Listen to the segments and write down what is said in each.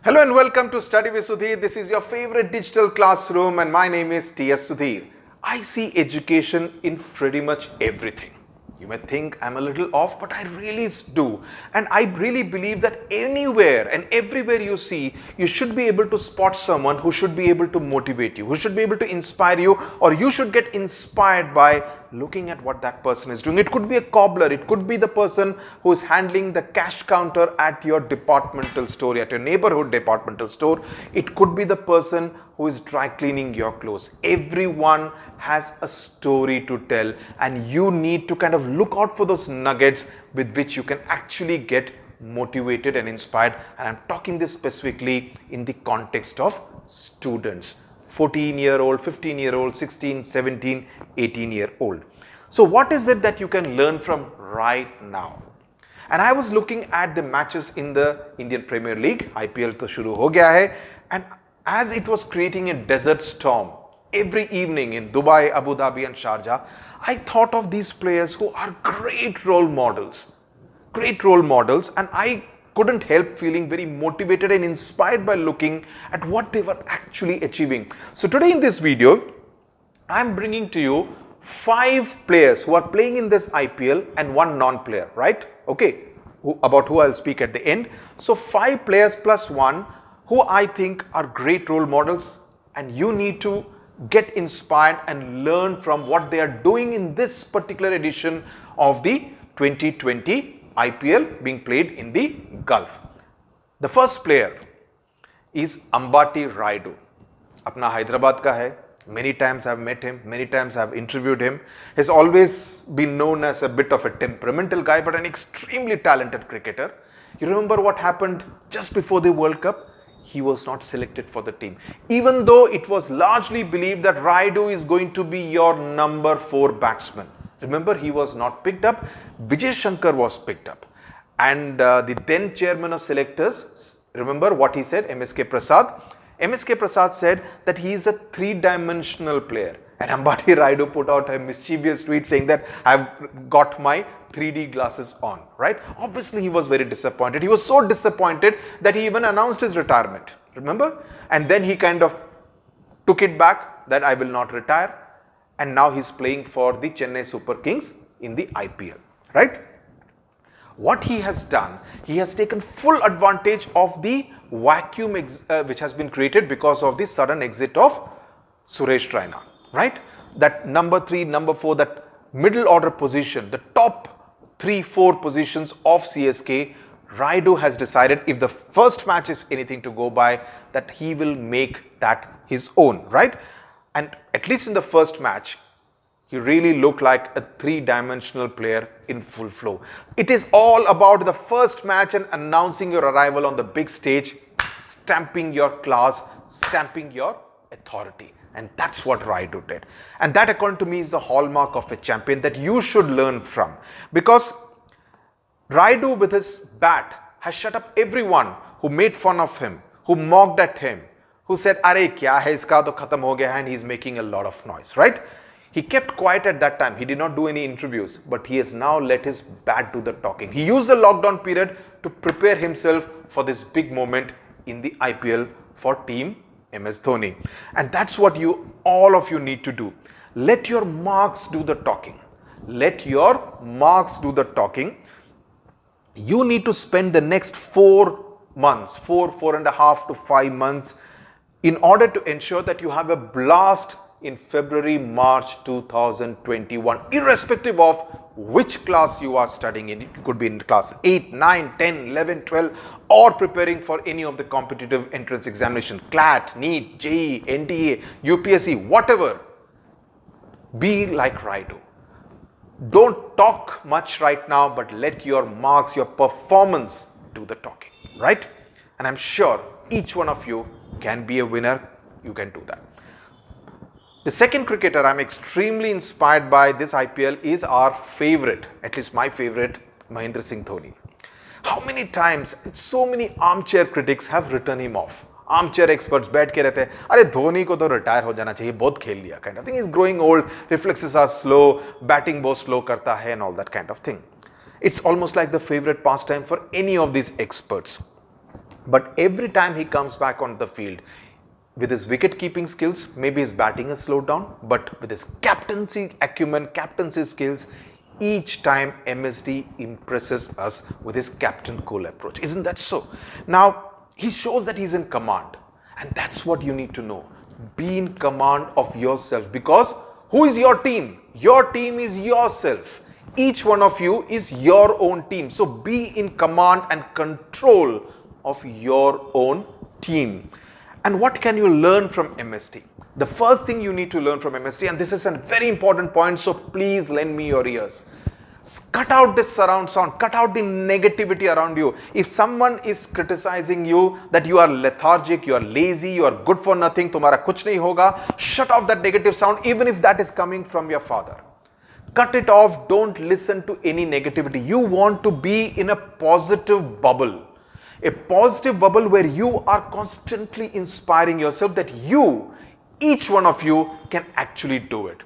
Hello and welcome to Study with Sudhir. This is your favorite digital classroom and my name is T S Sudhir. I see education in pretty much everything. You may think I'm a little off, but I really do. And I really believe that anywhere and everywhere you see, you should be able to spot someone who should be able to motivate you, who should be able to inspire you, or you should get inspired by looking at what that person is doing. It could be a cobbler, it could be the person who is handling the cash counter at your departmental store, at your neighborhood departmental store. It could be the person who is dry cleaning your clothes. Everyone has a story to tell, and you need to kind of look out for those nuggets with which you can actually get motivated and inspired. And I'm talking this specifically in the context of students. 14-year-old, 15-year-old, 16, 17, 18-year-old. So what is it that you can learn from right now? And I was looking at the matches in the Indian Premier League. IPL to shuru ho gaya hai. And as it was creating a desert storm every evening in Dubai, Abu Dhabi and Sharjah, I thought of these players who are great role models. And I couldn't help feeling very motivated and inspired by looking at what they were actually achieving. So today in this video, I'm bringing to you 5 players who are playing in this IPL and 1 non-player, right? Okay, about who I'll speak at the end. So 5 players plus 1 who I think are great role models, and you need to get inspired and learn from what they are doing in this particular edition of the 2020 IPL being played in the Gulf. The first player is Ambati Rayudu. Apna Hyderabad ka hai. Many times I've met him, many times I've interviewed him. He's always been known as a bit of a temperamental guy, but an extremely talented cricketer. You remember what happened just before the World Cup? He was not selected for the team. Even though it was largely believed that Rayudu is going to be your number 4 batsman. Remember, he was not picked up. Vijay Shankar was picked up. And the then chairman of selectors, remember what he said, MSK Prasad? MSK Prasad said that he is a 3-dimensional player. And Ambati Rayudu put out a mischievous tweet saying that I've got my 3D glasses on, right? Obviously, he was very disappointed. He was so disappointed that he even announced his retirement, remember? And then he kind of took it back that I will not retire. And now he's playing for the Chennai Super Kings in the IPL, right? What he has done, he has taken full advantage of the vacuum which has been created because of the sudden exit of Suresh Raina, right? That number 3, number 4, that middle order position, the top 3-4 positions of CSK, Rayudu has decided, if the first match is anything to go by, that he will make that his own, right? And at least in the first match, he really looked like a 3-dimensional player in full flow. It is all about the first match and announcing your arrival on the big stage, stamping your class, stamping your authority. And that's what Rayudu did. And that, according to me, is the hallmark of a champion that you should learn from. Because Rayudu with his bat has shut up everyone who made fun of him, who mocked at him, who said, "Are kya hai iska to khatam ho gaya hai," and he's making a lot of noise, right? He kept quiet at that time. He did not do any interviews, but he has now let his bat do the talking. He used the lockdown period to prepare himself for this big moment in the IPL for Team MS Dhoni. And that's what all of you need to do. Let your marks do the talking. Let your marks do the talking. You need to spend the next 4 months, 4.5 to 5 months, in order to ensure that you have a blast in February, March 2021, irrespective of which class you are studying in. It could be in class 8, 9, 10, 11, 12, or preparing for any of the competitive entrance examination, CLAT, NEET, JEE, NDA, UPSC, whatever. Be like Rayudu. Don't talk much right now, but let your marks, your performance do the talking, right? And I'm sure each one of you can be a winner. You can do that. The second cricketer I'm extremely inspired by this IPL is our favorite, at least my favorite, Mahendra Singh Dhoni. How many times, so many armchair critics have written him off. Armchair experts बैठ के रहते हैं, अरे धोनी को तो retire हो जाना चाहिए, बहुत खेल लिया kind of thing. He's growing old, reflexes are slow, batting बहुत slow करता है and all that kind of thing. It's almost like the favorite pastime for any of these experts. But every time he comes back on the field, with his wicket keeping skills, maybe his batting has slowed down, but with his captaincy acumen, captaincy skills, each time MSD impresses us with his captain cool approach. Isn't that so? Now, he shows that he's in command, and that's what you need to know. Be in command of yourself, because who is your team? Your team is yourself. Each one of you is your own team. So be in command and control of your own team. And what can you learn from MST? The first thing you need to learn from MST, and this is a very important point, so please lend me your ears. Cut out this surround sound, cut out the negativity around you. If someone is criticizing you that you are lethargic, you are lazy, you are good for nothing, tumhara kuch nahi hoga, shut off that negative sound, even if that is coming from your father. Cut it off, don't listen to any negativity. You want to be in a positive bubble. A positive bubble where you are constantly inspiring yourself that you, each one of you can actually do it.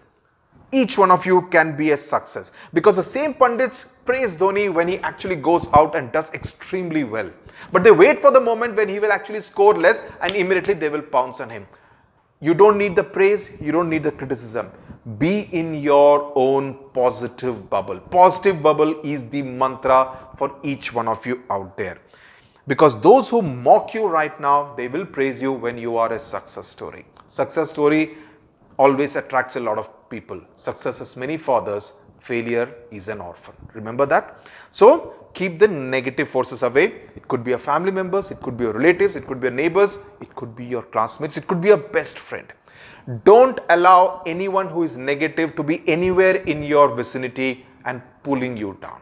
Each one of you can be a success. Because the same pundits praise Dhoni when he actually goes out and does extremely well. But they wait for the moment when he will actually score less and immediately they will pounce on him. You don't need the praise, you don't need the criticism. Be in your own positive bubble. Positive bubble is the mantra for each one of you out there. Because those who mock you right now, they will praise you when you are a success story. Success story always attracts a lot of people. Success has many fathers, failure is an orphan. Remember that? So keep the negative forces away. It could be your family members, it could be your relatives, it could be your neighbors, it could be your classmates, it could be your best friend. Don't allow anyone who is negative to be anywhere in your vicinity and pulling you down.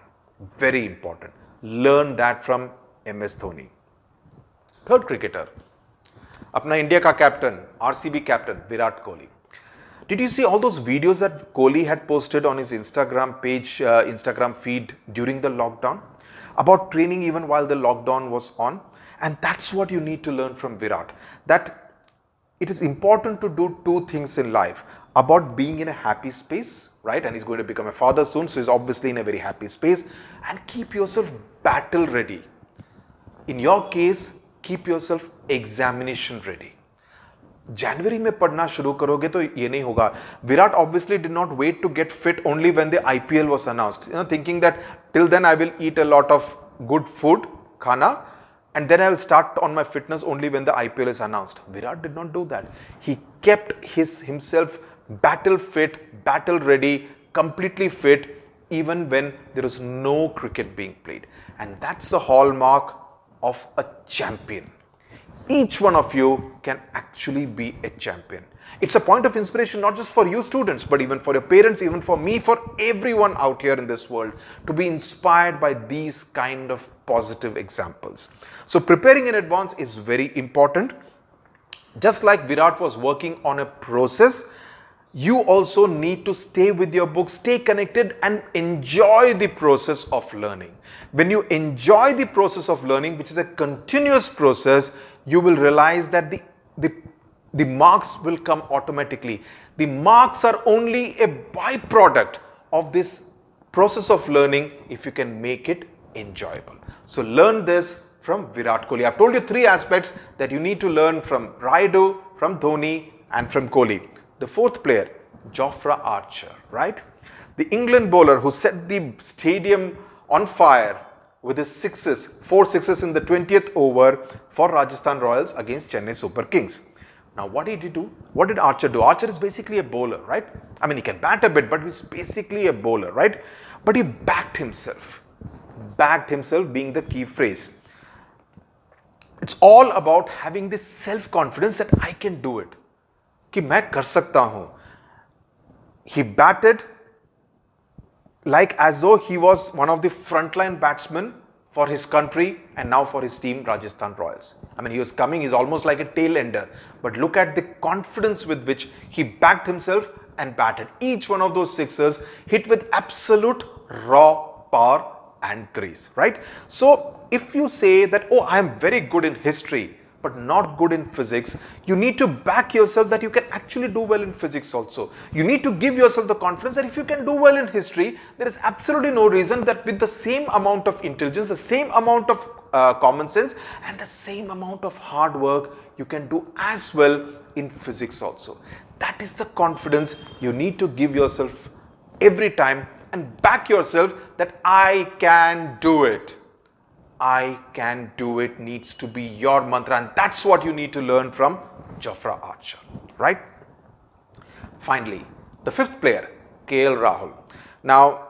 Very important. Learn that from MS Dhoni. Third cricketer, अपना India का captain, RCB captain Virat Kohli. Did you see all those videos that Kohli had posted on his Instagram page, Instagram feed during the lockdown about training even while the lockdown was on? And that's what you need to learn from Virat, that it is important to do two things in life, about being in a happy space, right? And he's going to become a father soon, so he's obviously in a very happy space, and keep yourself battle ready. In your case, keep yourself examination ready. January में पढ़ना शुरू करोगे तो ये नहीं होगा. Virat obviously did not wait to get fit only when the IPL was announced. Thinking that till then I will eat a lot of good food, khana, and then I will start on my fitness only when the IPL is announced. Virat did not do that. He kept himself battle fit, battle ready, completely fit, even when there was no cricket being played. And that's the hallmark of a champion. Each one of you can actually be a champion. It's a point of inspiration not just for you students, but even for your parents, even for me, for everyone out here in this world, to be inspired by these kind of positive examples. So preparing in advance is very important. Just like Virat was working on a process, you also need to stay with your book, stay connected, and enjoy the process of learning. When you enjoy the process of learning, which is a continuous process, you will realize that the marks will come automatically. The marks are only a byproduct of this process of learning if you can make it enjoyable. So learn this from Virat Kohli. I've told you three aspects that you need to learn from Raidu, from Dhoni, and from Kohli. The fourth player, Jofra Archer, right? The England bowler who set the stadium on fire with his four sixes in the 20th over for Rajasthan Royals against Chennai Super Kings. Now, what did he do? What did Archer do? Archer is basically a bowler, right? I mean, he can bat a bit, but he's basically a bowler, right? But he backed himself. Backed himself being the key phrase. It's all about having this self-confidence that I can do it. कि मैं कर सकता हूं. He batted like as though he was one of the frontline batsmen for his country and now for his team, Rajasthan Royals. I mean, he was coming, he's almost like a tail ender. But look at the confidence with which he backed himself and batted. Each one of those sixers hit with absolute raw power and grace, right? So if you say that, oh, I am very good in history, but not good in physics, you need to back yourself that you can actually do well in physics also. You need to give yourself the confidence that if you can do well in history, there is absolutely no reason that with the same amount of intelligence, the same amount of common sense, and the same amount of hard work you can do as well in physics also. That is the confidence you need to give yourself every time and back yourself that I can do it. I can do it needs to be your mantra, and that's what you need to learn from Jofra Archer, right? Finally, the fifth player, KL Rahul. Now,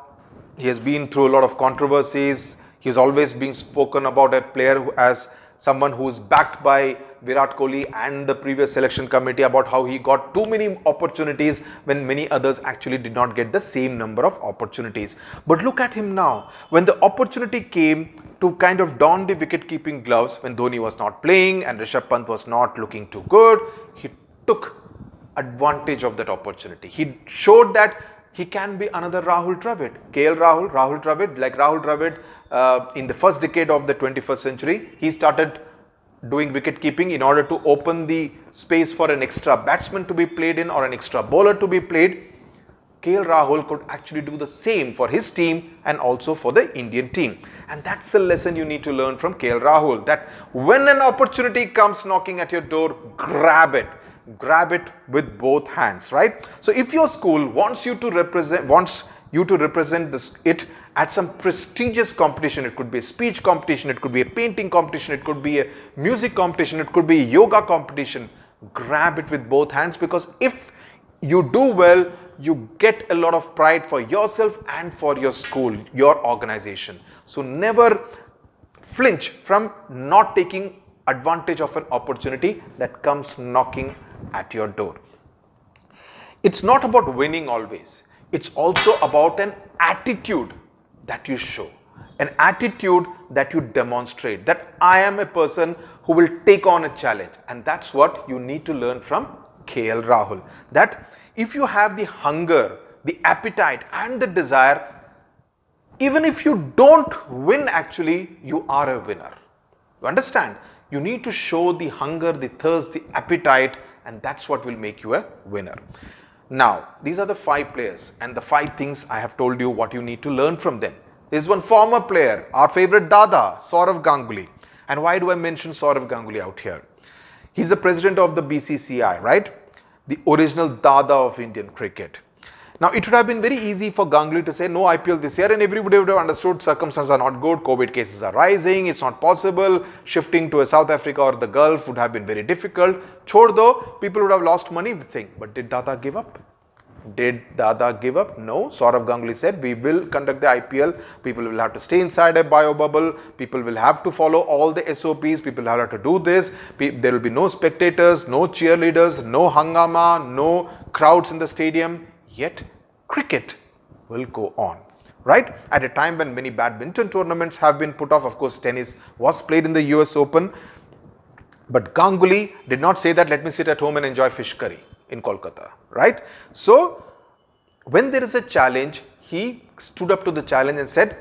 he has been through a lot of controversies. He has always been spoken about a player as someone who is backed by Virat Kohli and the previous selection committee about how he got too many opportunities when many others actually did not get the same number of opportunities. But look at him now. When the opportunity came to kind of don the wicket-keeping gloves when Dhoni was not playing and Rishabh Pant was not looking too good, he took advantage of that opportunity. He showed that he can be another Rahul Dravid. KL Rahul Dravid, like Rahul Dravid in the first decade of the 21st century, he started doing wicket keeping in order to open the space for an extra batsman to be played in or an extra bowler to be played. KL Rahul could actually do the same for his team and also for the Indian team. And that's the lesson you need to learn from KL Rahul, that when an opportunity comes knocking at your door, grab it. Grab it with both hands, right? So if your school wants you to represent it at some prestigious competition, it could be a speech competition, it could be a painting competition, it could be a music competition, it could be a yoga competition, grab it with both hands, because if you do well, you get a lot of pride for yourself and for your school, your organization. So never flinch from not taking advantage of an opportunity that comes knocking at your door. It's not about winning always. It's also about an attitude that you show, an attitude that you demonstrate, that I am a person who will take on a challenge. And that's what you need to learn from KL Rahul, that if you have the hunger, the appetite and the desire, even if you don't win, actually you are a winner. You understand? You need to show the hunger, the thirst, the appetite, and that's what will make you a winner. Now, these are the 5 players and the 5 things I have told you what you need to learn from them. There's one former player, our favorite Dada, Sourav Ganguly. And why do I mention Sourav Ganguly out here? He's the president of the BCCI, right? The original Dada of Indian cricket. Now, it would have been very easy for Ganguly to say no IPL this year, and everybody would have understood circumstances are not good, COVID cases are rising, it's not possible, shifting to a South Africa or the Gulf would have been very difficult. Chhod do, people would have lost money with thing. But did Dada give up? Did Dada give up? No. Sourav Ganguly said we will conduct the IPL, people will have to stay inside a bio bubble, people will have to follow all the SOPs, people will have to do this, there will be no spectators, no cheerleaders, no hangama, no crowds in the stadium. Yet cricket will go on, right? At a time when many badminton tournaments have been put off. Of course, tennis was played in the US Open, but Ganguly did not say that let me sit at home and enjoy fish curry in Kolkata, right? So when there is a challenge, he stood up to the challenge and said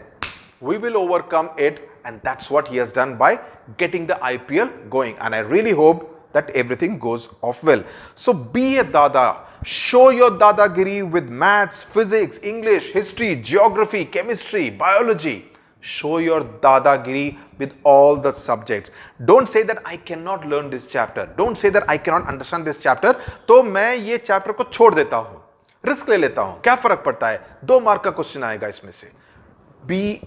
we will overcome it, and that's what he has done by getting the IPL going. And I really hope that everything goes off well. So be a Dada. Show your Dadagiri with maths, physics, English, history, geography, chemistry, biology. Show your Dadagiri with all the subjects. Don't say that I cannot learn this chapter. Don't say that I cannot understand this chapter. तो मैं ये chapter को छोड़ देता हूँ. Risk ले लेता हूँ. क्या फर्क पड़ता है? 2 mark का question आएगा इसमें से. Be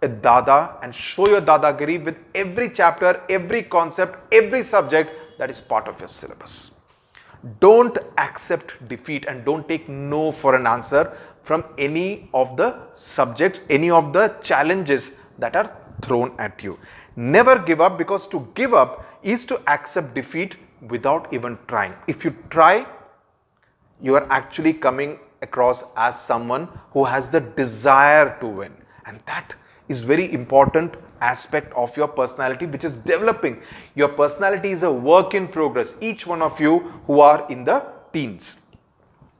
a Dada and show your Dadagiri with every chapter, every concept, every subject that is part of your syllabus. Don't accept defeat and don't take no for an answer from any of the subjects, any of the challenges that are thrown at you. Never give up, because to give up is to accept defeat without even trying. If you try, you are actually coming across as someone who has the desire to win, and that is very important aspect of your personality, which is developing. Your personality is a work in progress, each one of you who are in the teens,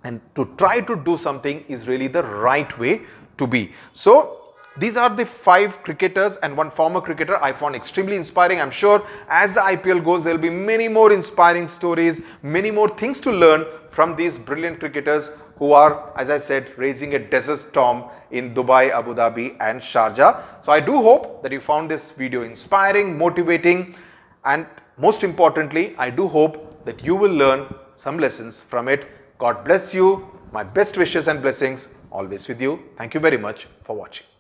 and to try to do something is really the right way to be. So these are the 5 cricketers and one former cricketer I found extremely inspiring. I'm sure as the IPL goes, there will be many more inspiring stories, many more things to learn from these brilliant cricketers who are, as I said, raising a desert storm in Dubai, Abu Dhabi and Sharjah. So I do hope that you found this video inspiring, motivating, and most importantly, I do hope that you will learn some lessons from it. God bless you. My best wishes and blessings always with you. Thank you very much for watching.